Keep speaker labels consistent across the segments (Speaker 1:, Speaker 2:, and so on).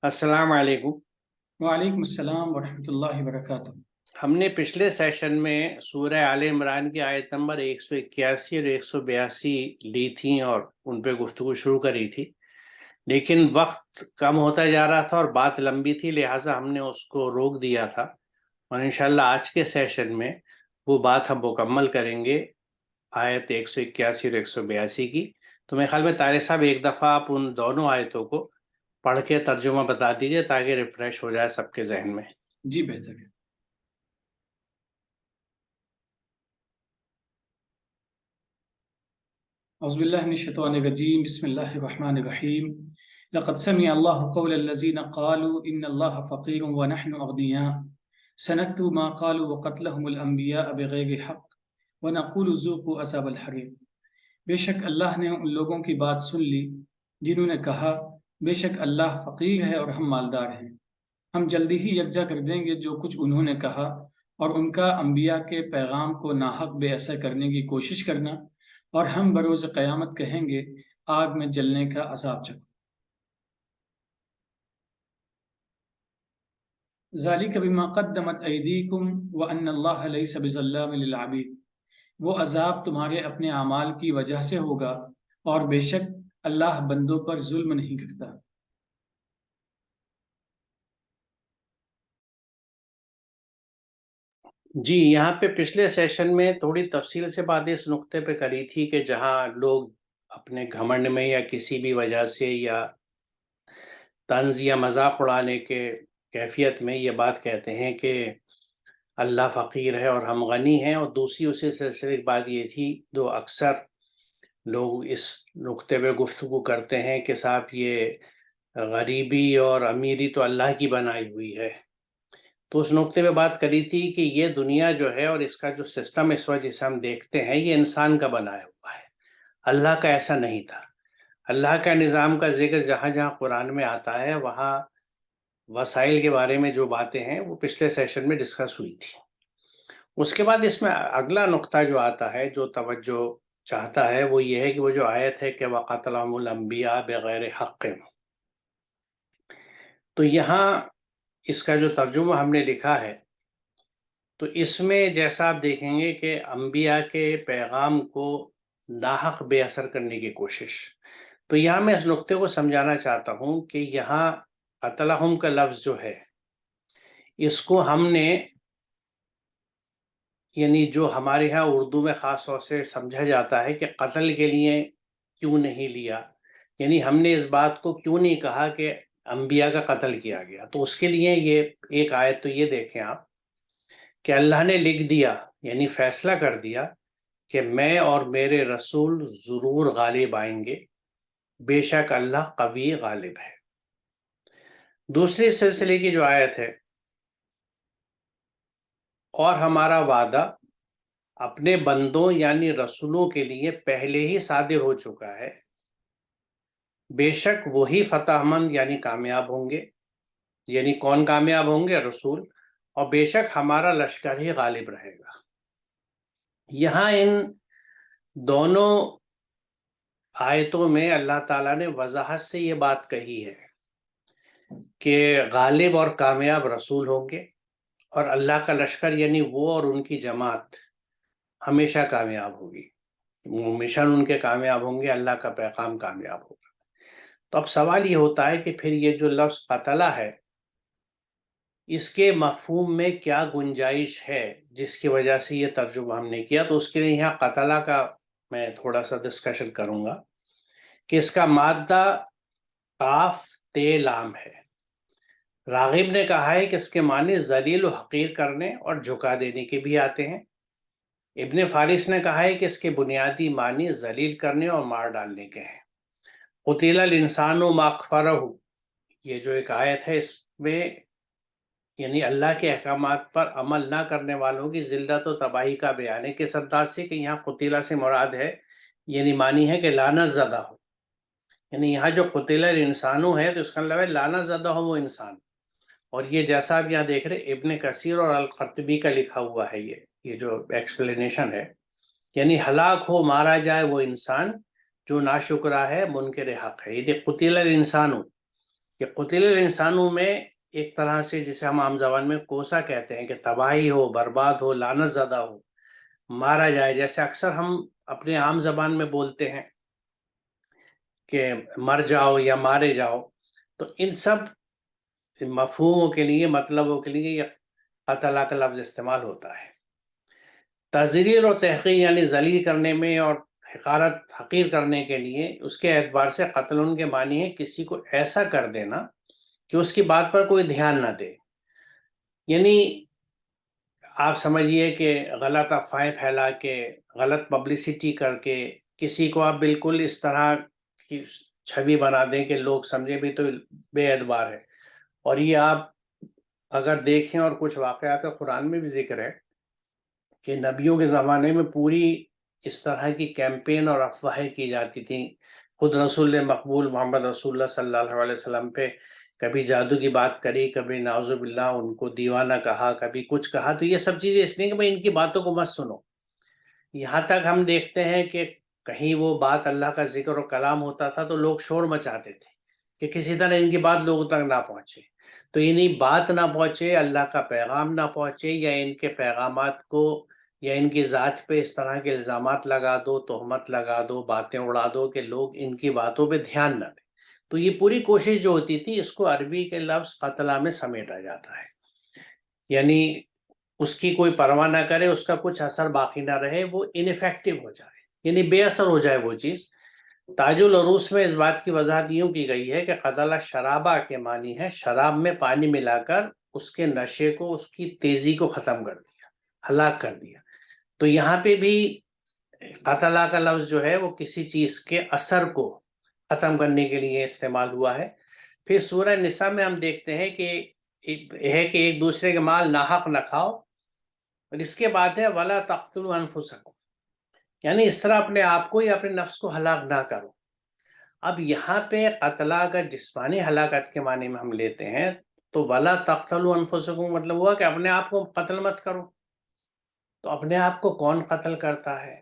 Speaker 1: अस्सलाम वालेकुम।
Speaker 2: वालेकुम अस्सलाम वरहमतुल्लाहि वबरकातुह।
Speaker 1: हमने पिछले सेशन में सूरह आले इमरान की आयत नंबर 181 और 182 ली थी और उन पे गुफ्तगू शुरू करी थी, लेकिन वक्त कम होता जा रहा था और बात लंबी थी, लिहाजा हमने उसको रोक दिया था। और इंशाल्लाह आज के सेशन में वो बात हम मुकम्मल करेंगे, आयत 181 और 182 की। तो मेरे ख्याल में तारिक साहब एक दफ़ा आप उन दोनों आयतों को पढ़ के तर्जुमा बता दीजिए ताकि रिफ्रेश हो जाए सबके जहन में।
Speaker 2: जी बेहतर है। औज़ुबिल्लाहि मिनश्शैतानिर्रजीम बिस्मिल्लाहिर्रहमानिर्रहीम। लक़द समिअ अल्लाहु क़ौलल लज़ीना क़ालू इन्नल्लाहा फ़क़ीरुन व नहनु अग़निया सनक्तुबु मा क़ालू व क़त्लहुमुल अंबियाअ बिग़ैरि हक़्क़ व नक़ूलु ज़ूक़ू अज़ाबल हरीक़। बेशक अल्लाह ने उन लोगों की बात सुन ली जिन्होंने कहा, बेशक अल्लाह फ़क़ीर है और हम मालदार हैं। हम जल्दी ही यकजा कर देंगे जो कुछ उन्होंने कहा और उनका अंबिया के पैगाम को नाहक बेअसर करने की कोशिश करना, और हम बरोज़ क़यामत कहेंगे, आग में जलने का अज़ाब चखो। ज़ालिका बिमा क़द्दमत अयदीकुम व अन्नल्लाह लैसा बिज़ल्लामिल लिल अबीद। वो अज़ाब तुम्हारे अपने अमाल की वजह से होगा और बेशक अल्लाह बंदों पर जुल्म नहीं करता।
Speaker 1: जी, यहाँ पे पिछले सेशन में थोड़ी तफसील से बात इस नुक्ते पे करी थी कि जहाँ लोग अपने घमंड में या किसी भी वजह से या तंज या मजाक उड़ाने के कैफियत में ये बात कहते हैं कि अल्लाह फ़कीर है और हम गनी हैं, और दूसरी उसी सिलसिले की बात ये थी, जो अक्सर लोग इस नुक्ते पे गुफ्तगू करते हैं कि साहब ये गरीबी और अमीरी तो अल्लाह की बनाई हुई है। तो उस नुक्ते पे बात करी थी कि ये दुनिया जो है और इसका जो सिस्टम इस वजह से हम देखते हैं, ये इंसान का बनाया हुआ है, अल्लाह का ऐसा नहीं था। अल्लाह का निज़ाम का जिक्र जहाँ जहाँ कुरान में आता है, वहाँ वसाइल के बारे में जो बातें हैं वो पिछले सेशन में डिस्कस हुई थी। उसके बाद इसमें अगला नुक्ता जो आता है, जो तवज्जो चाहता है, वो ये है कि वो जो आयत है कि वक़तलहुमुल अंबिया बिग़ैर हक़्क़िन, तो यहाँ इसका जो तर्जुमा हमने लिखा है, तो इसमें जैसा आप देखेंगे कि अंबिया के पैगाम को नाहक बेअसर करने की कोशिश। तो यहाँ मैं इस नुक्ते को समझाना चाहता हूँ कि यहाँ क़तलहुम का लफ्ज़ जो है, इसको हमने, यानी जो हमारे यहाँ उर्दू में ख़ास तौर से समझा जाता है कि कत्ल के लिए क्यों नहीं लिया, यानी हमने इस बात को क्यों नहीं कहा कि अंबिया का कत्ल किया गया। तो उसके लिए ये एक आयत तो ये देखें आप कि अल्लाह ने लिख दिया, यानी फैसला कर दिया कि मैं और मेरे रसूल ज़रूर गालिब आएंगे, बेशक अल्लाह कवी गालिब है। दूसरे सिलसिले की जो आयत है, और हमारा वादा अपने बंदों यानी रसूलों के लिए पहले ही सादिर हो चुका है, बेशक वही फतहमंद यानी कामयाब होंगे। यानी कौन कामयाब होंगे? रसूल। और बेशक हमारा लश्कर ही गालिब रहेगा। यहाँ इन दोनों आयतों में अल्लाह ताला ने वजाहत से ये बात कही है कि गालिब और कामयाब रसूल होंगे, और अल्लाह का लश्कर यानी वो और उनकी जमात हमेशा कामयाब होगी, मिशन उनके कामयाब होंगे, अल्लाह का पैगाम कामयाब होगा। तो अब सवाल ये होता है कि फिर ये जो लफ्ज़ कतला है, इसके मफ़हूम में क्या गुंजाइश है जिसकी वजह से ये तर्जुमा हमने किया। तो उसके लिए यहाँ कतला का मैं थोड़ा सा डिस्कशन करूँगा कि इसका मादा काफ ते लाम है। रागिब ने कहा है कि इसके माने जलील व हकीर करने और झुका देने के भी आते हैं। इब्ने फारिस ने कहा है कि इसके बुनियादी मानी जलील करने और मार डालने के हैं। कुतिलल इंसानु मा अकफरहु, ये जो एक आयत है, इसमें यानी अल्लाह के अहकामात पर अमल ना करने वालों की जिल्लत व तबाही का बयान है। किस अंदाज से कि यहाँ कुतिला से मुराद है, यानी मानी है कि लानत ज़दा हो, यानी यहाँ जो कुतिलल इंसानु है तो इसका मतलब है लानत ज़दा हो वो इंसान। और ये जैसा आप यहाँ देख रहे, इब्ने कसीर और अल-क़र्तुबी का लिखा हुआ है, ये जो एक्सप्लेनेशन है, यानी हलाक हो, मारा जाए वो इंसान जो नाशुक्रा है, मुनकिर हक है। ये कुतिलल इंसानु, کہ قتل الانسانوں میں ایک طرح سے جسے ہم عام زبان میں کوسا کہتے ہیں کہ تباہی ہو، برباد ہو، لعنت زدہ ہو، مارا جائے، جیسے اکثر ہم اپنے عام زبان میں بولتے ہیں کہ مر جاؤ یا مارے جاؤ، تو ان سب مفہوموں کے لیے، مطلبوں کے لیے یہ قتل کا لفظ استعمال ہوتا ہے۔ تذلیل و تحقیر یعنی ذلیل کرنے میں اور حقیر کرنے کے لیے، اس کے اعتبار سے قتل ان کے معنی ہے کسی کو ایسا کر دینا کہ اس کی بات پر کوئی دھیان نہ دے، یعنی آپ سمجھیے کہ غلط افواہیں پھیلا کے، غلط پبلسٹی کر کے کسی کو آپ بالکل اس طرح کی چھوی بنا دیں کہ لوگ سمجھیں بھی تو بے اعتبار ہے۔ اور یہ آپ اگر دیکھیں، اور کچھ واقعات قرآن میں بھی ذکر ہے کہ نبیوں کے زمانے میں پوری اس طرح کی کیمپین اور افواہیں کی جاتی تھیں۔ خود رسول مقبول محمد رسول اللہ صلی اللہ علیہ وسلم پہ کبھی جادو کی بات کری، کبھی نعوذ باللہ ان کو دیوانہ کہا، کبھی کچھ کہا، تو یہ سب چیزیں اس لیے کہ بھئی ان کی باتوں کو مت سنو۔ یہاں تک ہم دیکھتے ہیں کہ کہیں وہ بات اللہ کا ذکر و کلام ہوتا تھا تو لوگ شور مچاتے تھے کہ کسی طرح ان کی بات لوگوں تک نہ پہنچے، تو یعنی بات نہ پہنچے، اللہ کا پیغام نہ پہنچے، یا ان کے پیغامات کو یا ان کی ذات پہ اس طرح کے الزامات لگا دو، تہمت لگا دو، باتیں اڑا دو کہ لوگ ان کی باتوں پہ دھیان نہ دیں۔ تو یہ پوری کوشش جو ہوتی تھی، اس کو عربی کے لفظ قتلہ میں سمیٹا جاتا ہے، یعنی اس کی کوئی پرواہ نہ کرے، اس کا کچھ اثر باقی نہ رہے، وہ انفیکٹو ہو جائے، یعنی بے اثر ہو جائے وہ چیز۔ تاج العروس میں اس بات کی وضاحت یوں کی گئی ہے کہ قتلہ شرابہ کے معنی ہے شراب میں پانی ملا کر اس کے نشے کو، اس کی تیزی کو ختم کر دیا، ہلاک کر دیا۔ تو یہاں پہ بھی قتلہ کا لفظ جو ہے وہ کسی چیز کے اثر کو ختم کرنے کے لیے استعمال ہوا ہے۔ پھر سورہ نساء میں ہم دیکھتے ہیں کہ ایک دوسرے کے مال ناحق نہ کھاؤ، اور اس کے بعد ہے وَلَا تَقْتُلُوا أَنفُسَكُمْ، یعنی اس طرح اپنے آپ کو یا اپنے نفس کو ہلاک نہ کرو۔ اب یہاں پہ قتلہ اگر جسمانی ہلاکت کے معنی میں ہم لیتے ہیں تو وَلَا تَقْتُلُوا أَنفُسَكُمْ مطلب ہوا کہ اپنے آپ کو قتل مت کرو۔ تو اپنے آپ کو کون قتل کرتا ہے؟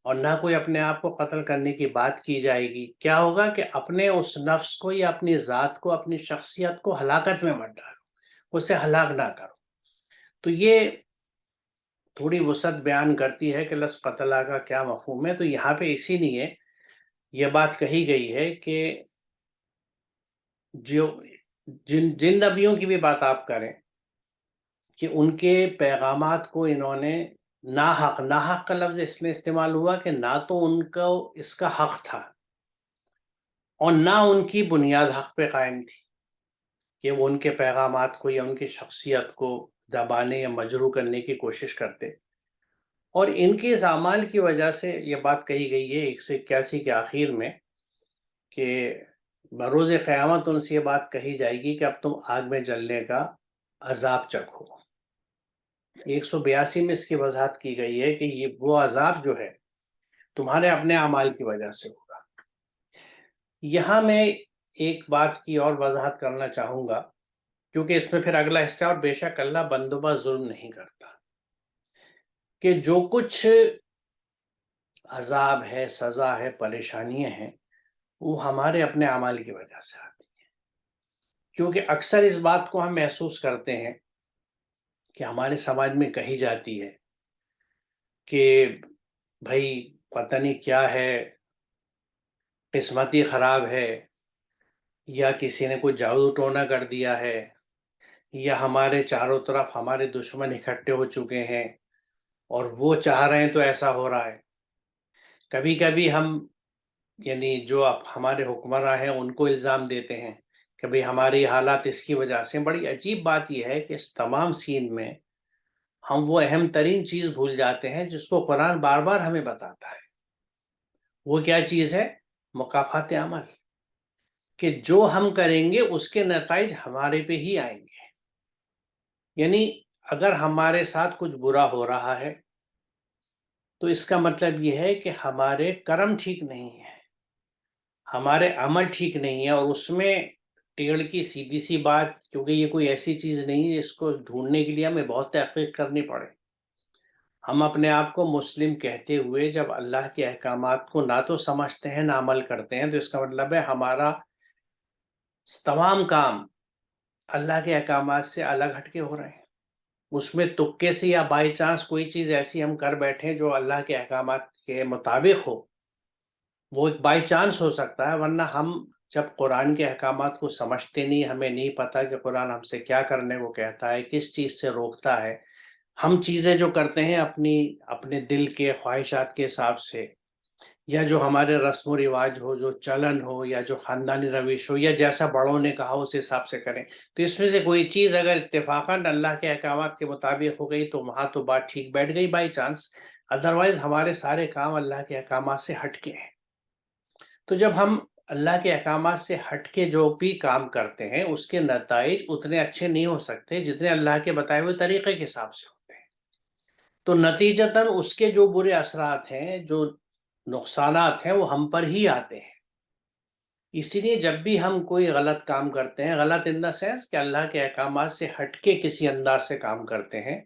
Speaker 1: اور نہ کوئی اپنے آپ کو قتل کرنے کی بات کی جائے گی۔ کیا ہوگا کہ اپنے اس نفس کو یا اپنی ذات کو، اپنی شخصیت کو ہلاکت میں مت ڈالو، اسے ہلاک نہ کرو۔ تو یہ تھوڑی وسعت بیان کرتی ہے کہ لفظ قتلہ کا کیا مفہوم ہے۔ تو یہاں پہ اسی لیے یہ بات کہی گئی ہے کہ جن نبیوں کی بھی بات آپ کریں کہ ان کے پیغامات کو انہوں نے ناحق کا لفظ اس لیے استعمال ہوا کہ نہ تو ان کو اس کا حق تھا، اور نہ ان کی بنیاد حق پہ قائم تھی کہ وہ ان کے پیغامات کو یا ان کی شخصیت کو دبانے یا مجروح کرنے کی کوشش کرتے۔ اور ان کے اس اعمال کی وجہ سے یہ بات کہی گئی ہے 181 کے آخر میں کہ بروز قیامت ان سے یہ بات کہی جائے گی کہ اب تم آگ میں جلنے کا عذاب چکھو۔ 182 میں اس کی وضاحت کی گئی ہے کہ یہ وہ عذاب جو ہے تمہارے اپنے اعمال کی وجہ سے ہوگا۔ یہاں میں ایک بات کی اور وضاحت کرنا چاہوں گا، کیونکہ اس میں پھر اگلا حصہ، اور بے شک اللہ بندوں پر ظلم نہیں کرتا، کہ جو کچھ عذاب ہے، سزا ہے، پریشانیاں ہیں، وہ ہمارے اپنے اعمال کی وجہ سے آتی ہیں۔ کیونکہ اکثر اس بات کو ہم محسوس کرتے ہیں کہ ہمارے سماج میں کہی جاتی ہے کہ بھائی پتہ نہیں کیا ہے، قسمت ہی خراب ہے، یا کسی نے کوئی جادو ٹونا کر دیا ہے، یا ہمارے چاروں طرف ہمارے دشمن اکٹھے ہو چکے ہیں اور وہ چاہ رہے ہیں تو ایسا ہو رہا ہے۔ کبھی کبھی ہم یعنی جو اب ہمارے حکمراں ہیں ان کو الزام دیتے ہیں کہ بھئی ہماری حالات اس کی وجہ سے۔ بڑی عجیب بات یہ ہے کہ اس تمام سین میں ہم وہ اہم ترین چیز بھول جاتے ہیں جس کو قرآن بار بار ہمیں بتاتا ہے۔ وہ کیا چیز ہے؟ مکافات عمل، کہ جو ہم کریں گے اس کے نتائج ہمارے پہ ہی آئیں گے۔ یعنی اگر ہمارے ساتھ کچھ برا ہو رہا ہے تو اس کا مطلب یہ ہے کہ ہمارے کرم ٹھیک نہیں ہے، ہمارے عمل ٹھیک نہیں ہے، اور اس میں ٹیڑھ کی سیدھی سی بات، کیونکہ یہ کوئی ایسی چیز نہیں ہے اس کو ڈھونڈنے کے لیے ہمیں بہت تحقیق کرنی پڑے۔ ہم اپنے آپ کو مسلم کہتے ہوئے جب اللہ کے احکامات کو نہ تو سمجھتے ہیں نہ عمل کرتے ہیں، تو اس کا مطلب ہے ہمارا तमाम काम अल्लाह के अहकामात से अलग हटके हो रहे हैं। उसमें तुक्के से या बाई चांस कोई चीज़ ऐसी हम कर बैठे जो अल्लाह के अहकामात के मुताबिक हो, वो एक बाई चांस हो सकता है, वरना हम जब कुरान के अहकामात को समझते नहीं, हमें नहीं पता कि कुरान हमसे क्या करने को कहता है, किस चीज़ से रोकता है, हम चीज़ें जो करते हैं अपने दिल के ख्वाहिशात के हिसाब से, या जो हमारे रस्म रिवाज हो, जो चलन हो, या जो ख़ानदानी रविश हो, या जैसा बड़ों ने कहा उस हिसाब से करें। तो इसमें से कोई चीज़ अगर इत्तेफाकन अल्लाह के अहकामात के मुताबिक हो गई तो वहाँ तो बात ठीक बैठ गई बाई चांस, अदरवाइज़ हमारे सारे काम अल्लाह के अहकामात से हट के हैं। तो जब हम अल्लाह के अहकामात से हट के जो भी काम करते हैं, उसके नताइज उतने अच्छे नहीं हो सकते जितने अल्लाह के बताए हुए तरीक़े के हिसाब से होते हैं। तो नतीजतन उसके जो बुरे असरात हैं, जो नुकसानात हैं, वो हम पर ही आते हैं। इसीलिए जब भी हम कोई गलत काम करते हैं, गलत इन द सेंस कि अल्लाह के अहकामात से हट के किसी अंदाज से काम करते हैं,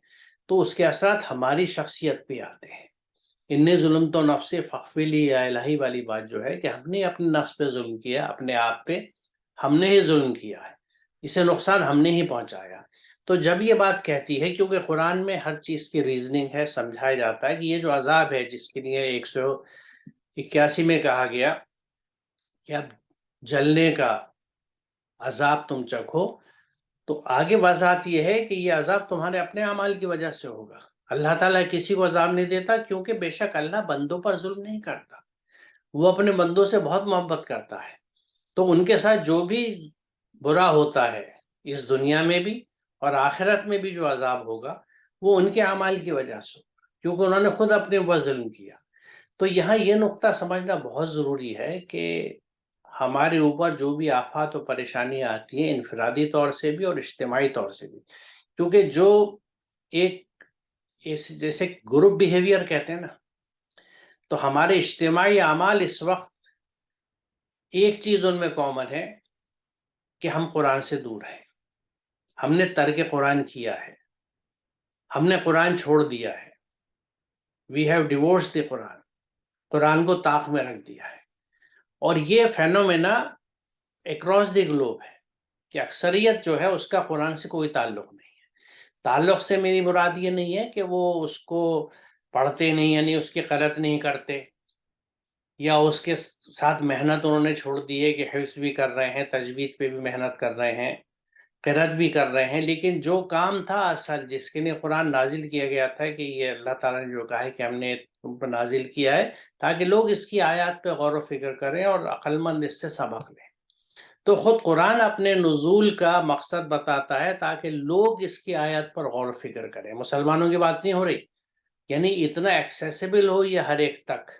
Speaker 1: तो उसके असरात हमारी शख्सियत पे आते हैं। इन्ने जुल्म तो नफ्स फ़ख्फ़िली या इलाही वाली बात जो है कि हमने अपने नफ्स पे जुल्म किया, अपने आप पे हमने ही जुल्म किया है, इसे नुकसान हमने ही पहुंचाया। तो जब ये बात कहती है, क्योंकि कुरान में हर चीज़ की रीजनिंग है, समझाया जाता है कि ये जो अजाब है जिसके लिए 181 में कहा गया कि अब जलने का अजाब तुम चखो, तो आगे वजाहत ये है कि ये अजाब तुम्हारे अपने अमाल की वजह से होगा। अल्लाह ताला किसी को अजाब नहीं देता, क्योंकि बेशक अल्लाह बंदों पर जुल्म नहीं करता, वो अपने बंदों से बहुत मोहब्बत करता है। तो उनके साथ जो भी बुरा होता है इस दुनिया में भी और आखिरत में भी, जो अजाब होगा वो उनके अमाल की वजह से होगा, क्योंकि उन्होंने खुद अपने ऊपर जुल्म किया। तो यहाँ ये नुक्ता समझना बहुत ज़रूरी है कि हमारे ऊपर जो भी आफत और परेशानियाँ आती हैं, इनफरादी तौर से भी और इज्तिमाई तौर से भी, क्योंकि जो एक इस जैसे ग्रुप बिहेवियर कहते हैं ना, तो हमारे इज्तिमाई अमाल इस वक्त एक चीज़ उनमें कॉमन है कि हम कुरान से दूर हैं, हमने तर्क कुरान किया है, हमने कुरान छोड़ दिया है, we have divorce the Quran, Quran को ताक में रख दिया है। और ये फेनोमेना अक्रॉस द ग्लोब है कि अक्सरियत जो है उसका कुरान से कोई ताल्लुक नहीं है। ताल्लुक से मेरी मुराद ये नहीं है कि वो उसको पढ़ते नहीं, यानी उसकी क़रत नहीं करते, या उसके साथ मेहनत उन्होंने छोड़ दी है कि हिफ्ज़ भी कर रहे हैं, तजवीद पे भी मेहनत कर रहे हैं, क़िरात भी कर रहे हैं, लेकिन जो काम था असल जिसके लिए कुरान नाजिल किया गया था, कि ये अल्लाह ताला ने जो कहा है कि हमने तुम पर नाजिल किया है ताकि लोग इसकी आयत पे गौर व फिक्र करें और अक्लमंद इससे सबक लें। तो ख़ुद कुरान अपने नुज़ूल का मकसद बताता है ताकि लोग इसकी आयत पर गौर व फिक्र करें। मुसलमानों की बात नहीं हो रही, यानी इतना एक्सेसिबल हो ये हर एक तक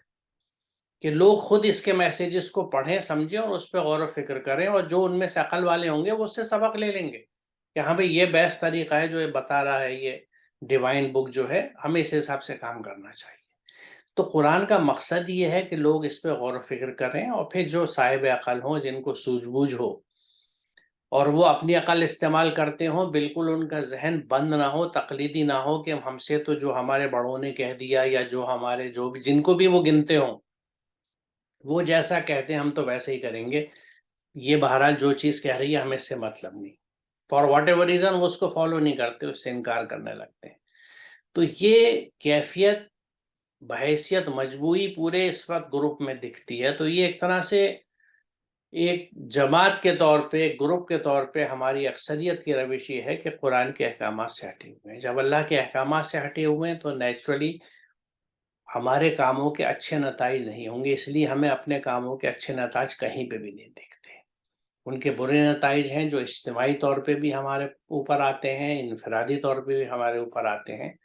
Speaker 1: कि लोग खुद इसके मैसेजेस को पढ़ें, समझें और उस पर गौर व फिक्र करें, और जो उनमें से अकल वाले होंगे वो उससे सबक ले लेंगे कि हाँ भाई ये बेस्ट तरीका है जो ये बता रहा है, ये डिवाइन बुक जो है, हमें इस हिसाब से काम करना चाहिए। तो कुरान का मकसद ये है कि लोग इस पर गौर व फिक्र करें, और फिर जो साहिब अकल हों, जिनको सूझबूझ हो और वो अपनी अकल इस्तेमाल करते हों, बिल्कुल उनका जहन बंद ना हो, तकलीदी ना हो कि हमसे तो जो हमारे बड़ों ने कह दिया, या जो हमारे जो भी जिनको भी वो गिनते हों वो जैसा कहते हैं हम तो वैसे ही करेंगे, ये बहरहाल जो चीज़ कह रही है हमें इससे मतलब नहीं, फॉर वॉट एवर रीज़न वो उसको फॉलो नहीं करते, उससे इनकार करने लगते हैं। तो ये कैफियत बहैसियत मजबूरी पूरे इस वक्त ग्रुप में दिखती है। तो ये एक तरह से एक जमात के तौर पे, ग्रुप के तौर पे हमारी अक्सरियत की रविश ये है कि कुरान के अहकामात से हटे हुए हैं। जब अल्लाह के अहकामात से हटे हुए हैं तो नेचुरली हमारे कामों के अच्छे नताइज नहीं होंगे, इसलिए हमें अपने कामों के अच्छे नताइज कहीं पे भी नहीं दिखते। उनके बुरे नताइज हैं जो इज्तिमाई तौर पे भी हमारे ऊपर आते हैं, इनफरादी तौर पे भी हमारे ऊपर आते हैं।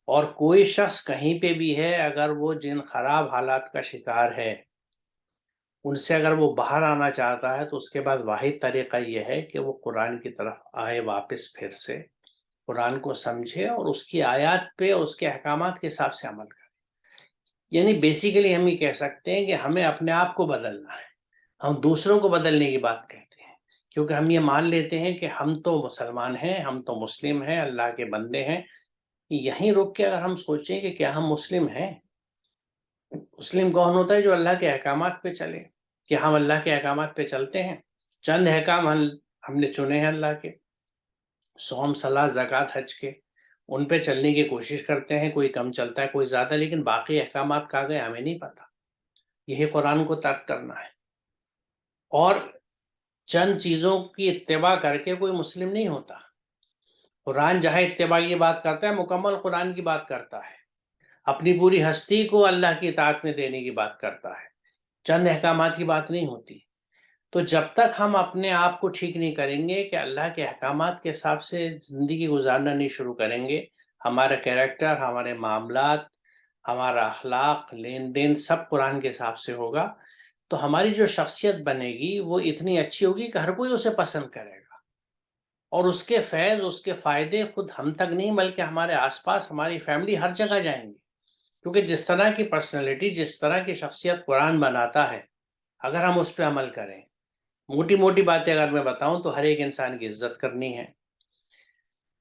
Speaker 1: और कोई शख्स कहीं पे भी है, अगर वो जिन खराब हालात का शिकार है उनसे अगर वो बाहर आना चाहता है, तो उसके बाद वाहिद तरीका ये है कि वो कुरान की तरफ आए वापस, फिर से कुरान को समझे और उसकी आयत पे, उसके अहकामात के हिसाब से अमल करे। यानी बेसिकली हम ये कह सकते हैं कि हमें अपने आप को बदलना है, हम दूसरों को बदलने की बात कहते हैं, क्योंकि हम ये मान लेते हैं कि हम तो मुसलमान हैं, हम तो मुस्लिम हैं, अल्लाह के बंदे हैं। यहीं रुक के अगर हम सोचें कि क्या हम मुस्लिम हैं? मुस्लिम कौन होता है? जो अल्लाह के अहकामात पे चले। कि हम अल्लाह के अहकामात पे चलते हैं? چند احکام ہم نے چنے ہیں اللہ کے، صوم، صلاۃ، زکوٰۃ، حج کے، ان پہ چلنے کی کوشش کرتے ہیں، کوئی کم چلتا ہے کوئی زیادہ، لیکن باقی احکامات کہاں گئے ہمیں نہیں پتہ. یہی قرآن کو ترک کرنا ہے. اور چند چیزوں کی اتباع کر کے کوئی مسلم نہیں ہوتا. قرآن جہاں اتباع کی بات کرتا ہے مکمل قرآن کی بات کرتا ہے، اپنی پوری ہستی کو اللہ کی اطاعت میں دینے کی بات کرتا ہے، چند احکامات کی بات نہیں ہوتی. تو جب تک ہم اپنے آپ کو ٹھیک نہیں کریں گے کہ اللہ کے احکامات کے حساب سے زندگی گزارنا نہیں شروع کریں گے، ہمارا کیریکٹر، ہمارے معاملات، ہمارا اخلاق، لین دین سب قرآن کے حساب سے ہوگا، تو ہماری جو شخصیت بنے گی وہ اتنی اچھی ہوگی کہ ہر کوئی اسے پسند کرے گا، اور اس کے فیض، اس کے فائدے خود ہم تک نہیں بلکہ ہمارے آس پاس، ہماری فیملی، ہر جگہ جائیں گے. کیونکہ جس طرح کی پرسنالٹی، جس طرح کی شخصیت قرآن بناتا ہے، اگر ہم اس پہ عمل کریں، موٹی موٹی باتیں اگر میں بتاؤں تو ہر ایک انسان کی عزت کرنی ہے،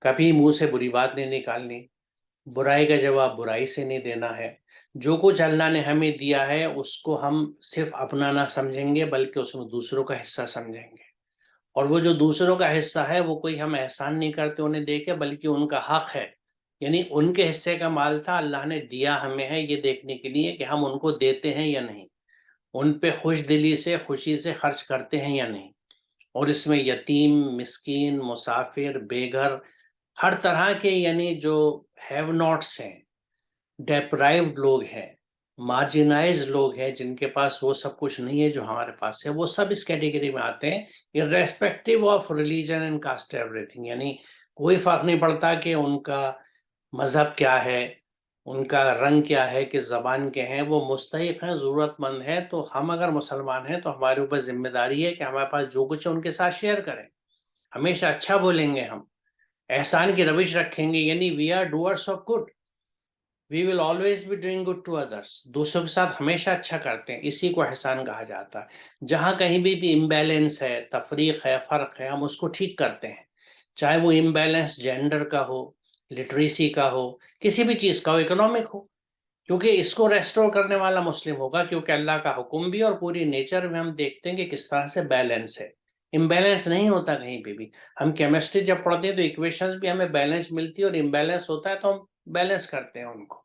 Speaker 1: کبھی منہ سے بری بات نہیں نکالنی، برائی کا جواب برائی سے نہیں دینا ہے. جو کچھ اللہ نے ہمیں دیا ہے اس کو ہم صرف اپنا نہ سمجھیں گے بلکہ اس میں دوسروں کا حصہ سمجھیں گے. اور وہ جو دوسروں کا حصہ ہے وہ کوئی ہم احسان نہیں کرتے انہیں دے کے، بلکہ ان کا حق ہے، یعنی ان کے حصے کا مال تھا، اللہ نے دیا ہمیں ہے یہ دیکھنے کے لیے کہ ہم ان کو دیتے ہیں یا نہیں، ان پہ خوش دلی سے، خوشی سے خرچ کرتے ہیں یا نہیں. اور اس میں یتیم، مسکین، مسافر، بے گھر، ہر طرح کے یعنی جو ہیو ناٹس ہیں، ڈیپرائیوڈ لوگ ہیں، مارجنائز لوگ ہیں، جن کے پاس وہ سب کچھ نہیں ہے جو ہمارے پاس ہے، وہ سب اس کیٹیگری میں آتے ہیں، irrespective of religion and cost every thing. یعنی کوئی فرق نہیں پڑتا کہ ان کا مذہب کیا ہے، ان کا رنگ کیا ہے، کس زبان کے ہیں، وہ مستحق ہیں، ضرورت مند ہیں. تو ہم اگر مسلمان ہیں تو ہمارے اوپر ذمہ داری ہے کہ ہمارے پاس جو کچھ ہے ان کے ساتھ شیئر کریں، ہمیشہ اچھا بولیں گے، ہم احسان کی روش رکھیں گے، یعنی we are doers of good, we will always be doing good to others. دوسروں کے ساتھ ہمیشہ اچھا کرتے ہیں، اسی کو احسان کہا جاتا ہے. جہاں کہیں بھی امبیلنس ہے، تفریق ہے، فرق ہے، ہم اس کو ٹھیک کرتے ہیں، چاہے وہ امبیلنس جینڈر کا ہو، لٹریسی کا ہو، کسی بھی چیز کا ہو، اکنامک ہو، کیونکہ اس کو ریسٹور کرنے والا مسلم ہوگا، کیونکہ اللہ کا حکم بھی اور پوری نیچر میں ہم دیکھتے ہیں کہ کس طرح سے بیلنس ہے. امبیلنس نہیں ہوتا کہیں پہ بھی. ہم کیمسٹری جب پڑھتے ہیں تو ایکویشنز بھی ہمیں بیلنس ملتی ہے، اور امبیلنس ہوتا ہے تو ہم بیلنس کرتے ہیں ان کو.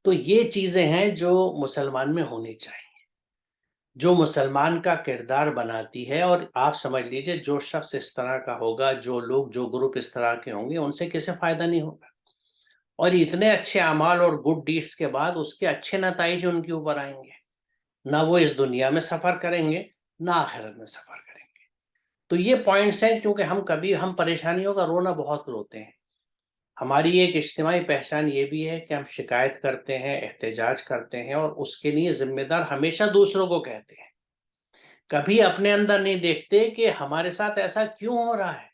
Speaker 1: تو یہ چیزیں ہیں جو مسلمان میں ہونی چاہیے، جو مسلمان کا کردار بناتی ہے. اور آپ سمجھ لیجئے جو شخص اس طرح کا ہوگا، جو لوگ، جو گروپ اس طرح کے ہوں گے، ان سے کسی فائدہ نہیں ہوگا. اور اتنے اچھے اعمال اور گڈ ڈیڈس کے بعد اس کے اچھے نتائج ان کے اوپر آئیں گے، نہ وہ اس دنیا میں سفر کریں گے نہ آخرت میں سفر کریں گے. تو یہ پوائنٹس ہیں، کیونکہ ہم پریشانیوں کا رونا بہت روتے ہیں. ہماری ایک اجتماعی پہچان یہ بھی ہے کہ ہم شکایت کرتے ہیں، احتجاج کرتے ہیں، اور اس کے لیے ذمہ دار ہمیشہ دوسروں کو کہتے ہیں، کبھی اپنے اندر نہیں دیکھتے کہ ہمارے ساتھ ایسا کیوں ہو رہا ہے.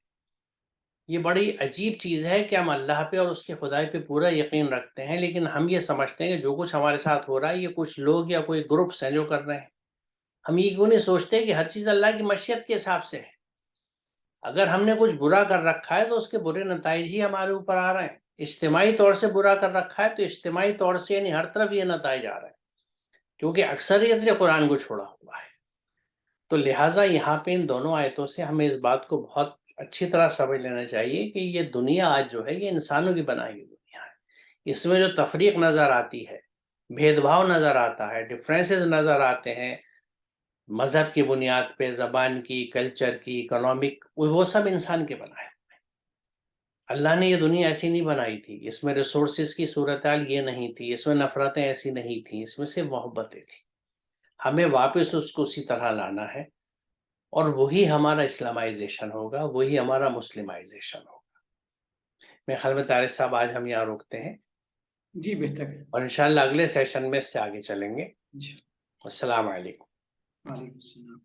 Speaker 1: یہ بڑی عجیب چیز ہے کہ ہم اللہ پہ اور اس کے خدائی پہ پورا یقین رکھتے ہیں، لیکن ہم یہ سمجھتے ہیں کہ جو کچھ ہمارے ساتھ ہو رہا ہے یہ کچھ لوگ یا کوئی گروپس ہیں جو کر رہے ہیں. ہم یہ کیوں نہیں سوچتے کہ ہر چیز اللہ کی مشیت کے حساب سے ہے. اگر ہم نے کچھ برا کر رکھا ہے تو اس کے برے نتائج ہی ہمارے اوپر آ رہے ہیں. اجتماعی طور سے برا کر رکھا ہے تو اجتماعی طور سے یعنی ہر طرف یہ نتائج آ رہے ہیں، کیونکہ اکثریت نے قرآن کو چھوڑا ہوا ہے. تو لہٰذا یہاں پہ ان دونوں آیتوں سے ہمیں اس بات کو بہت اچھی طرح سمجھ لینا چاہیے کہ یہ دنیا آج جو ہے یہ انسانوں کی بنائی ہوئی دنیا ہے. اس میں جو تفریق نظر آتی ہے، بھید بھاؤ نظر آتا ہے، ڈفرینسز نظر آتے ہیں، مذہب کی بنیاد پہ، زبان کی، کلچر کی، اکنامک، وہ سب انسان کے بنائے. اللہ نے یہ دنیا ایسی نہیں بنائی تھی، اس میں ریسورسز کی صورتحال یہ نہیں تھی، اس میں نفرتیں ایسی نہیں تھیں، اس میں صرف محبتیں تھیں. ہمیں واپس اس کو اسی طرح لانا ہے، اور وہی ہمارا اسلامائزیشن ہوگا، وہی ہمارا مسلمائزیشن ہوگا. میرے خیال میں طارق صاحب آج ہم یہاں روکتے ہیں،
Speaker 2: جی بہتر ہے.
Speaker 1: اور انشاءاللہ اگلے سیشن میں اس سے آگے چلیں گے.
Speaker 2: جی.
Speaker 1: السلام علیکم.
Speaker 2: وعلیکم السلام.